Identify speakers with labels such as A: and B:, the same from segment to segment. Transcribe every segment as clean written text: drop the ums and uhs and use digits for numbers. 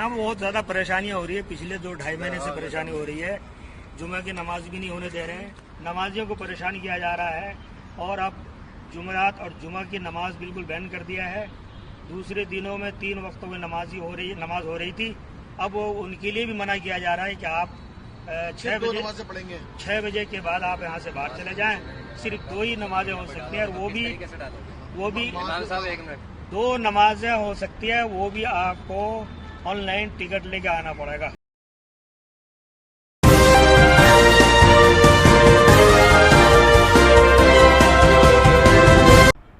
A: यहाँ बहुत ज़्यादा परेशानियाँ हो रही है। पिछले 2-2.5 महीने से परेशानी हो रही है। जुमे की नमाज भी नहीं होने दे रहे हैं, नमाजियों को परेशान किया जा रहा है। और अब जुमेरात और जुमा की नमाज बिल्कुल बैन कर दिया है। दूसरे दिनों में 3 वक्तों में नमाज हो रही थी। अब वो उनके लिए भी मना किया जा रहा है कि आप 6 बजे के बाद आप यहाँ से बाहर चले जाएं। सिर्फ 2 ही नमाजें हो सकती हैं, और वो भी 2 नमाजें हो सकती है, वो भी आपको ऑनलाइन टिकट लेके आना पड़ेगा।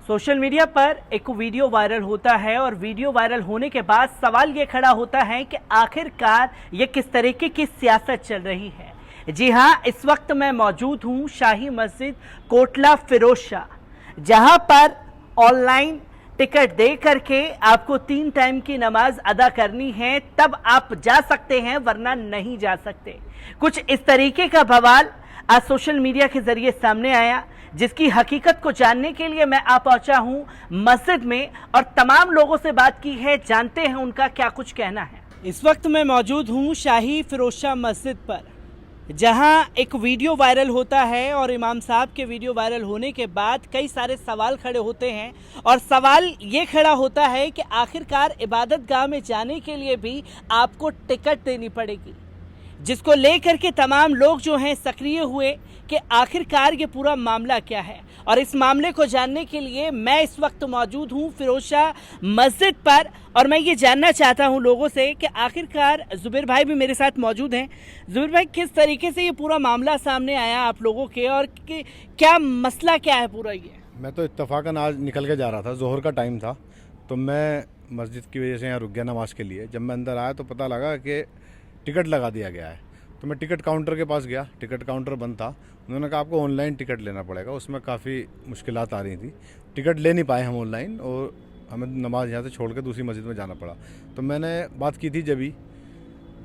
B: सोशल मीडिया पर एक वीडियो वायरल होता है और वीडियो वायरल होने के बाद सवाल ये खड़ा होता है कि आखिरकार ये किस तरीके की सियासत चल रही है। जी हाँ, इस वक्त मैं मौजूद हूँ शाही मस्जिद कोटला फिरोजशाह, जहाँ पर ऑनलाइन टिकट दे करके आपको 3 टाइम की नमाज अदा करनी है, तब आप जा सकते हैं, वरना नहीं जा सकते। कुछ इस तरीके का बवाल आज सोशल मीडिया के जरिए सामने आया, जिसकी हकीकत को जानने के लिए मैं आ पहुंचा हूं मस्जिद में और तमाम लोगों से बात की है, जानते हैं उनका क्या कुछ कहना है। इस वक्त मैं मौजूद हूं शाही फिरोजशाह मस्जिद पर, जहां एक वीडियो वायरल होता है और इमाम साहब के वीडियो वायरल होने के बाद कई सारे सवाल खड़े होते हैं। और सवाल ये खड़ा होता है कि आखिरकार इबादत गाह में जाने के लिए भी आपको टिकट देनी पड़ेगी, जिसको लेकर के तमाम लोग जो हैं सक्रिय हुए कि आखिरकार ये पूरा मामला क्या है। और इस मामले को जानने के लिए मैं इस वक्त मौजूद हूँ फिरोजशाह मस्जिद पर, और मैं ये जानना चाहता हूँ लोगों से कि आखिरकार जुबैर भाई भी मेरे साथ मौजूद हैं। जुबैर भाई, किस तरीके से ये पूरा मामला सामने आया आप लोगों के, और क्या मसला क्या है पूरा ये?
C: मैं तो इत्तफाकन आज निकल के जा रहा था, जोहर का टाइम था, तो मैं मस्जिद की वजह से यहाँ रुक गया नमाज के लिए। जब मैं अंदर आया तो पता लगा कि टिकट लगा दिया गया है। तो मैं टिकट काउंटर के पास गया, टिकट काउंटर बंद था। उन्होंने कहा आपको ऑनलाइन टिकट लेना पड़ेगा। उसमें काफ़ी मुश्किलात आ रही थी, टिकट ले नहीं पाए हम ऑनलाइन, और हमें नमाज यहाँ से छोड़ के दूसरी मस्जिद में जाना पड़ा। तो मैंने बात की थी जब भी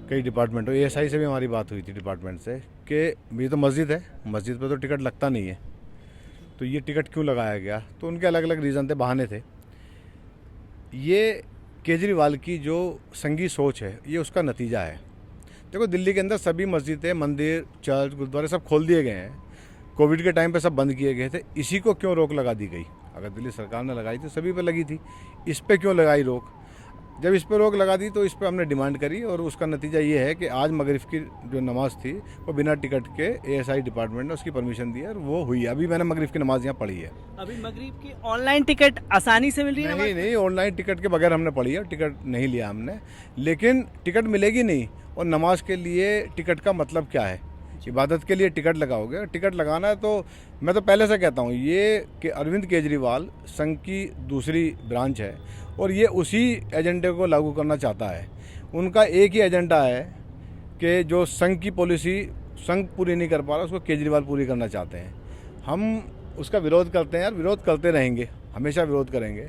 C: कई डिपार्टमेंटों, ASI से भी हमारी बात हुई थी डिपार्टमेंट से, कि ये तो मस्जिद है, मस्जिद पर तो टिकट लगता नहीं है, तो ये टिकट क्यों लगाया गया। तो उनके अलग अलग रीज़न थे, बहाने थे। ये केजरीवाल की जो संघी सोच है, ये उसका नतीजा है। देखो, दिल्ली के अंदर सभी मस्जिदें, मंदिर, चर्च, गुरुद्वारे सब खोल दिए गए हैं। कोविड के टाइम पे सब बंद किए गए थे। इसी को क्यों रोक लगा दी गई? अगर दिल्ली सरकार ने लगाई थी, सभी पे लगी थी, इस पे क्यों लगाई रोक? जब इस पे रोक लगा दी तो इस पे हमने डिमांड करी, और उसका नतीजा ये है कि आज मगरिब की जो नमाज थी वो बिना टिकट के ASI डिपार्टमेंट ने उसकी परमिशन दी है, और वो हुई। अभी मैंने मगरिब की नमाज यहाँ पढ़ी है।
B: अभी मगरिब की ऑनलाइन टिकट आसानी से मिल रही है?
C: नहीं, ऑनलाइन टिकट के बगैर हमने पढ़ी है, टिकट नहीं लिया हमने। लेकिन टिकट मिलेगी नहीं, और नमाज के लिए टिकट का मतलब क्या है? इबादत के लिए टिकट लगाओगे, टिकट लगाना है। तो मैं तो पहले से कहता हूँ ये कि अरविंद केजरीवाल संघ की दूसरी ब्रांच है, और ये उसी एजेंडे को लागू करना चाहता है। उनका एक ही एजेंडा है कि जो संघ की पॉलिसी संघ पूरी नहीं कर पा रहा, उसको केजरीवाल पूरी करना चाहते हैं। हम उसका विरोध करते हैं यार, विरोध करते रहेंगे, हमेशा विरोध करेंगे।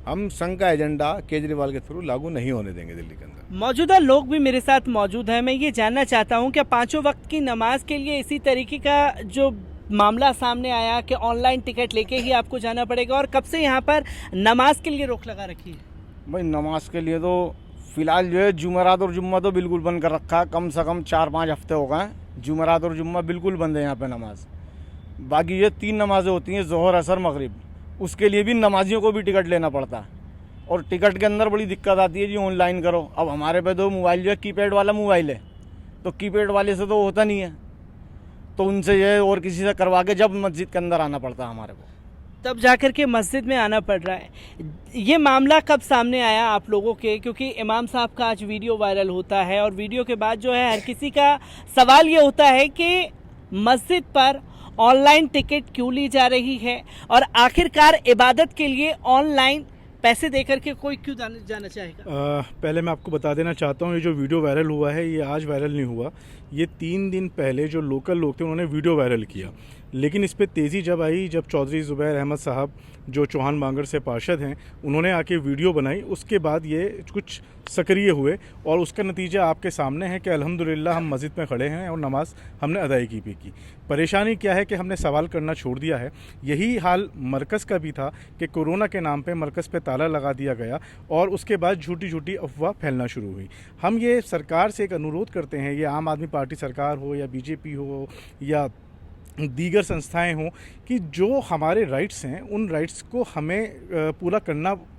C: हम संघ का एजेंडा केजरीवाल के थ्रू लागू नहीं होने देंगे दिल्ली के अंदर।
B: मौजूदा लोग भी मेरे साथ मौजूद हैं। मैं ये जानना चाहता हूँ कि 5 वक्त की नमाज के लिए इसी तरीके का जो मामला सामने आया कि ऑनलाइन टिकट लेके ही आपको जाना पड़ेगा, और कब से यहाँ पर नमाज के लिए रोक लगा रखी है?
D: भाई, नमाज के लिए तो फिलहाल जो है जुमेरात और जुम्मा तो बिल्कुल बंद कर रखा है। कम से कम 4-5 हफ्ते हो गए, जुमेरात और जुम्मा बिल्कुल बंद है यहाँ पे नमाज। बाकी ये 3 नमाज़ें होती हैं, जोहर, असर, मगरिब, उसके लिए भी नमाजियों को भी टिकट लेना पड़ता है। और टिकट के अंदर बड़ी दिक्कत आती है जी, ऑनलाइन करो। अब हमारे पे तो मोबाइल जो है कीपैड वाला मोबाइल है, तो कीपैड वाले से तो होता नहीं है, तो उनसे ये और किसी से करवा के जब मस्जिद के अंदर आना पड़ता है हमारे को,
B: तब जाकर के मस्जिद में आना पड़ रहा है। ये मामला कब सामने आया आप लोगों के? क्योंकि इमाम साहब का आज वीडियो वायरल होता है, और वीडियो के बाद जो है हर किसी का सवाल ये होता है कि मस्जिद पर ऑनलाइन टिकट क्यों ली जा रही है, और आखिरकार इबादत के लिए ऑनलाइन पैसे देकर के कोई क्यों जाना चाहेगा?
E: पहले मैं आपको बता देना चाहता हूँ, ये जो वीडियो वायरल हुआ है ये आज वायरल नहीं हुआ। ये 3 दिन पहले जो लोकल लोग थे उन्होंने वीडियो वायरल किया, लेकिन इस पर तेज़ी जब आई, जब चौधरी ज़ुबैर अहमद साहब जो चौहान बांगर से पार्षद हैं, उन्होंने आके वीडियो बनाई, उसके बाद ये कुछ सक्रिय हुए और उसका नतीजा आपके सामने है कि अल्हम्दुलिल्लाह हम मस्जिद में खड़े हैं और नमाज हमने अदायगी भी की। परेशानी क्या है कि हमने सवाल करना छोड़ दिया है। यही हाल मरकज़ का भी था कि कोरोना के नाम पे मरकज़ पे ताला लगा दिया गया और उसके बाद झूठी झूठी अफवाह फैलना शुरू हुई। हम ये सरकार से एक अनुरोध करते हैं, ये आम आदमी पार्टी सरकार हो या बीजेपी हो या दीगर संस्थाएं हों, कि जो हमारे राइट्स हैं उन राइट्स को हमें पूरा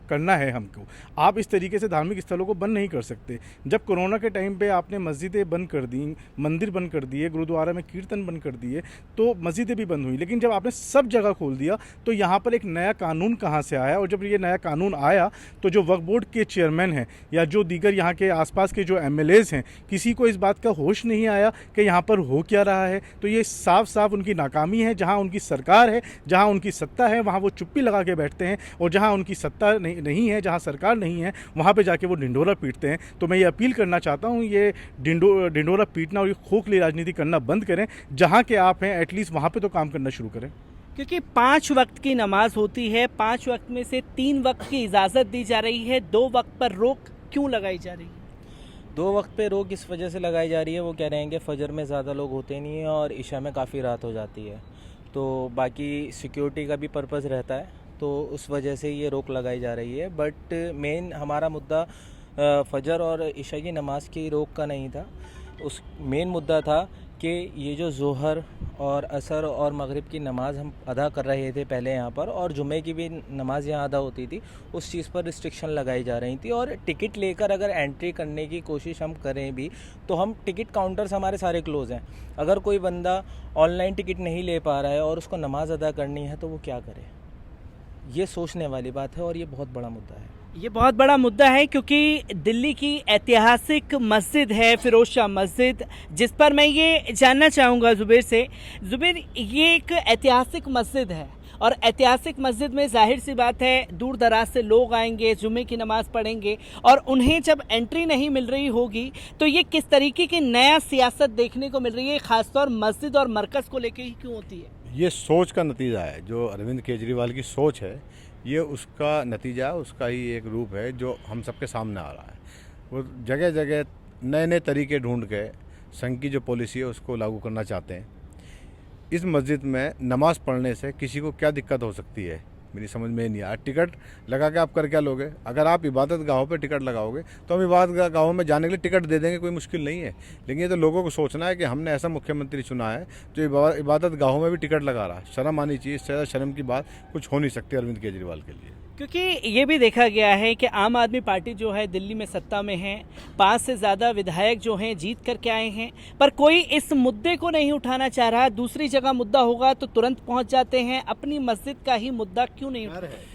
E: करना है हमको। आप इस तरीके से धार्मिक स्थलों को बंद नहीं कर सकते। जब कोरोना के टाइम पे आपने मस्जिदें बंद कर दी, मंदिर बंद कर दिए, गुरुद्वारा में कीर्तन बंद कर दिए, तो मस्जिदें भी बंद हुई। लेकिन जब आपने सब जगह खोल दिया तो यहाँ पर एक नया कानून कहाँ से आया? और जब ये नया कानून आया तो जो वक्फ बोर्ड के चेयरमैन हैं या जो दीगर यहाँ के आसपास के जो MLAs हैं, किसी को इस बात का होश नहीं आया कि यहाँ पर हो क्या रहा है। तो ये साफ साफ उनकी नाकामी है। जहाँ उनकी सरकार है, जहाँ उनकी सत्ता है, वहाँ वो चुप्पी लगा के बैठते हैं, और जहाँ उनकी सत्ता नहीं है, जहाँ सरकार नहीं है, वहाँ पे जाके वो ढिंढोरा पीटते हैं। तो मैं ये अपील करना चाहता हूँ, ये ढिंढोरा पीटना और ये खोखली राजनीति करना बंद करें। जहाँ के आप हैं एटलीस्ट वहाँ पे तो काम करना शुरू करें।
B: क्योंकि 5 वक्त की नमाज होती है, 5 वक्त में से 3 वक्त की इजाज़त दी जा रही है, 2 वक्त पर रोक क्यों लगाई जा रही है?
F: 2 वक्त पे रोक इस वजह से लगाई जा रही है, वो कह रहे हैं कि फ़जर में ज़्यादा लोग होते नहीं हैं और इशा में काफ़ी रात हो जाती है, तो बाकी सिक्योरिटी का भी पर्पज़ रहता है, तो उस वजह से ये रोक लगाई जा रही है। बट मेन हमारा मुद्दा फ़जर और इशा की नमाज की रोक का नहीं था। उस मेन मुद्दा था कि ये जो ज़ोहर और असर और मगरिब की नमाज हम अदा कर रहे थे पहले यहाँ पर, और जुमे की भी नमाज यहाँ अदा होती थी, उस चीज़ पर रिस्ट्रिक्शन लगाई जा रही थी। और टिकट लेकर अगर एंट्री करने की कोशिश हम करें भी तो हम टिकट काउंटर्स हमारे सारे क्लोज़ हैं। अगर कोई बंदा ऑनलाइन टिकट नहीं ले पा रहा है और उसको नमाज अदा करनी है तो वो क्या करे? ये सोचने वाली बात है और ये बहुत बड़ा मुद्दा है।
B: ये बहुत बड़ा मुद्दा है क्योंकि दिल्ली की ऐतिहासिक मस्जिद है फिरोज शाह मस्जिद, जिस पर मैं ये जानना चाहूँगा ज़ुबैर से। ज़ुबैर, ये एक ऐतिहासिक मस्जिद है और ऐतिहासिक मस्जिद में जाहिर सी बात है दूर दराज से लोग आएंगे, जुम्मे की नमाज़ पढ़ेंगे, और उन्हें जब एंट्री नहीं मिल रही होगी तो ये किस तरीके की नया सियासत देखने को मिल रही है, ख़ासतौर मस्जिद और मरकज़ को लेकर ही क्यों होती है?
C: ये सोच का नतीजा है। जो अरविंद केजरीवाल की सोच है, ये उसका नतीजा है, उसका ही एक रूप है जो हम सबके सामने आ रहा है। वो जगह जगह नए नए तरीके ढूंढ के संघ की जो पॉलिसी है उसको लागू करना चाहते हैं। इस मस्जिद में नमाज़ पढ़ने से किसी को क्या दिक्कत हो सकती है, मेरी समझ में नहीं आया। टिकट लगा के आप कर क्या लोगे? अगर आप इबादत गाहों पे टिकट लगाओगे तो हम इबादत गाहों में जाने के लिए टिकट दे देंगे, कोई मुश्किल नहीं है। लेकिन ये तो लोगों को सोचना है कि हमने ऐसा मुख्यमंत्री चुना है जो इबादत गाहों में भी टिकट लगा रहा है। शर्म आनी चाहिए। इससे ज़्यादा शर्म की बात कुछ हो नहीं सकती अरविंद केजरीवाल के लिए।
B: क्योंकि ये भी देखा गया है कि आम आदमी पार्टी जो है दिल्ली में सत्ता में है, 5 से ज़्यादा विधायक जो हैं जीत करके आए हैं, पर कोई इस मुद्दे को नहीं उठाना चाह रहा। दूसरी जगह मुद्दा होगा तो तुरंत पहुंच जाते हैं, अपनी मस्जिद का ही मुद्दा क्यों नहीं उठा रहे?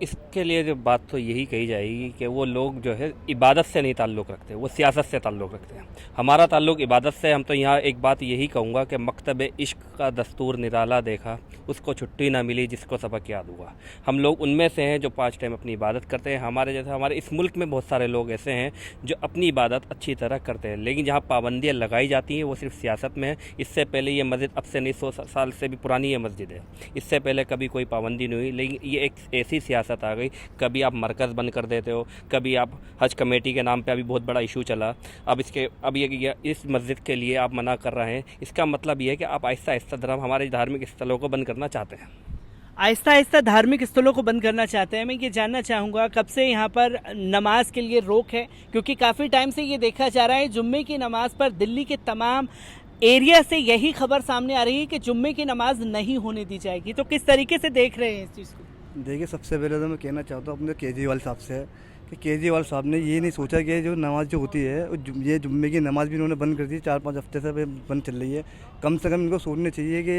G: इसके लिए जो बात तो यही कही जाएगी कि वो लोग जो है इबादत से नहीं ताल्लुक़ रखते, वो सियासत से ताल्लुक़ रखते हैं। हमारा ताल्लुक़ इबादत से। हम तो यहाँ एक बात यही कहूँगा कि मकतब इश्क का दस्तूर निराला देखा, उसको छुट्टी ना मिली जिसको सबक याद हुआ। हम लोग उनमें से हैं जो 5 टाइम अपनी इबादत करते हैं। हमारे जैसे हमारे इस मुल्क में बहुत सारे लोग ऐसे हैं जो अपनी इबादत अच्छी तरह करते हैं, लेकिन जहाँ पाबंदियाँ लगाई जाती हैं वो सिर्फ सियासत में है। इससे पहले ये मस्जिद अब से नहीं 100 साल से भी पुरानी ये मस्जिद है, इससे पहले कभी कोई पाबंदी नहीं हुई। लेकिन ये एक ऐसी सियासत आ गई, कभी आप मरकज़ बंद कर देते हो, कभी आप हज कमेटी के नाम पे अभी बहुत बड़ा इशू चला, अब ये इस मस्जिद के लिए आप मना कर रहे हैं। इसका मतलब ये है कि आप आहिस्ता आहिस्ता धर्म हमारे धार्मिक स्थलों को बंद करना चाहते हैं।
B: आहिस्ता आहिस्ता धार्मिक स्थलों को बंद करना चाहते हैं। मैं ये जानना चाहूँगा कब से यहाँ पर नमाज के लिए रोक है, क्योंकि काफ़ी टाइम से ये देखा जा रहा है जुम्मे की नमाज़ पर दिल्ली के तमाम एरिया से यही खबर सामने आ रही है कि जुम्मे की नमाज नहीं होने दी जाएगी। तो किस तरीके से देख रहे हैं इस चीज़ को?
H: देखिए, सबसे पहले तो मैं कहना चाहता हूँ अपने केजरीवाल साहब से कि केजरीवाल साहब ने ये नहीं सोचा कि जो नमाज़ जो होती है ये जुम्मे की नमाज़ भी इन्होंने बंद कर दी, 4-5 हफ्ते से बंद चल रही है। कम से कम इनको सोचना चाहिए कि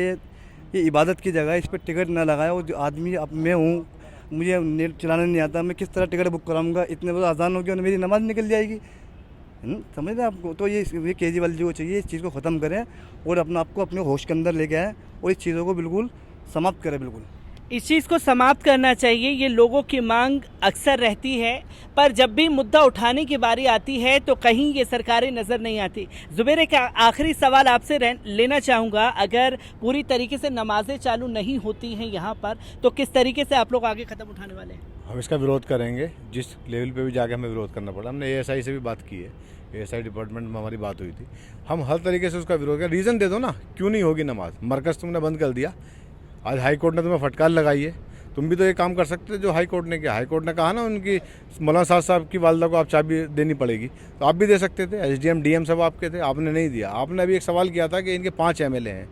H: ये इबादत की जगह है, इस पर टिकट ना लगाए। और जो आदमी अब मैं हूँ, मुझे नेट चलाना नहीं आता, मैं किस तरह टिकट बुक कराऊंगा? इतने बजे आज़ान हो गया और मेरी नमाज़ निकल जाएगी। समझ रहे हैं आपको? तो ये केजरीवाल जो चाहिए इस चीज़ को ख़त्म करें और अपने आप को अपने होश के अंदर लेके आए और इस चीज़ों को बिल्कुल समाप्त करें। बिल्कुल
B: इस चीज़ को समाप्त करना चाहिए। ये लोगों की मांग अक्सर रहती है, पर जब भी मुद्दा उठाने की बारी आती है तो कहीं ये सरकारें नज़र नहीं आती। ज़ुबैर, एक आखिरी सवाल आपसे लेना चाहूँगा, अगर पूरी तरीके से नमाजें चालू नहीं होती हैं यहाँ पर तो किस तरीके से आप लोग आगे कदम उठाने वाले हैं?
C: हम इसका विरोध करेंगे, जिस लेवल पे भी जाके हमें विरोध करना पड़ा। हमने एएसआई से भी बात की है, एएसआई डिपार्टमेंट में हमारी बात हुई थी। हम हर तरीके से उसका विरोध करें। रीज़न दे दो ना, क्यों नहीं होगी नमाज? मरकज़ तुमने बंद कर दिया, आज हाई कोर्ट ने तुम्हें फटकार लगाई है, तुम भी तो ये काम कर सकते थे जो हाई कोर्ट ने किया। हाई कोर्ट ने कहा ना उनकी मौलाना साहब की वालदा को आप चाबी देनी पड़ेगी, तो आप भी दे सकते थे। एसडीएम डीएम सब आपके थे, आपने नहीं दिया। आपने अभी एक सवाल किया था कि इनके 5 एमएलए हैं,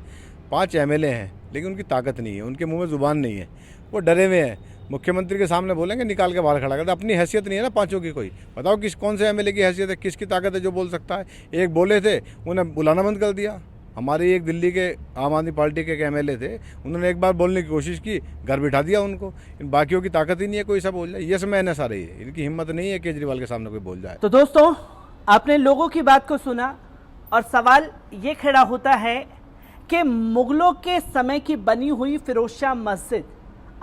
C: 5 एमएलए हैं लेकिन उनकी ताकत नहीं है, उनके मुंह में ज़ुबान नहीं है, वो डरे हुए हैं। मुख्यमंत्री के सामने बोलेंगे निकाल के बाहर खड़ा कर दे। अपनी हैसियत नहीं है ना पांचों की। कोई बताओ कौन से एमएलए की हैसियत है, किसकी ताकत है जो बोल सकता है? एक बोले थे, उन्हें बुलाना बंद कर दिया। हमारे एक दिल्ली के आम आदमी पार्टी के एक एमएलए थे, उन्होंने एक बार बोलने की कोशिश की, घर बिठा दिया उनको। इन बाकियों की ताकत ही नहीं है, कोई सब बोल जाए। ये सब एनएस आ रही है, इनकी हिम्मत नहीं है केजरीवाल के सामने कोई बोल जाए।
B: तो दोस्तों, आपने लोगों की बात को सुना और सवाल ये खड़ा होता है कि मुगलों के समय की बनी हुई फिरोजशाह मस्जिद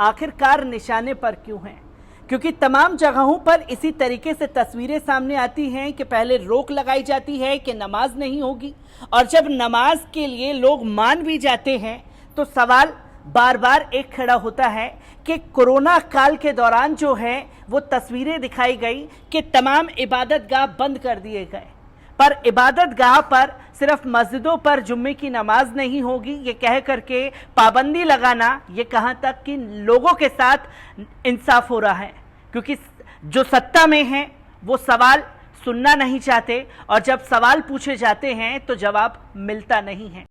B: आखिरकार निशाने पर क्यों है? क्योंकि तमाम जगहों पर इसी तरीके से तस्वीरें सामने आती हैं कि पहले रोक लगाई जाती है कि नमाज नहीं होगी, और जब नमाज के लिए लोग मान भी जाते हैं तो सवाल बार बार एक खड़ा होता है कि कोरोना काल के दौरान जो है वो तस्वीरें दिखाई गई कि तमाम इबादत गाह बंद कर दिए गए, पर इबादत गाह पर सिर्फ मस्जिदों पर जुम्मे की नमाज नहीं होगी ये कह करके पाबंदी लगाना, ये कहां तक कि लोगों के साथ इंसाफ हो रहा है? क्योंकि जो सत्ता में हैं वो सवाल सुनना नहीं चाहते, और जब सवाल पूछे जाते हैं तो जवाब मिलता नहीं है।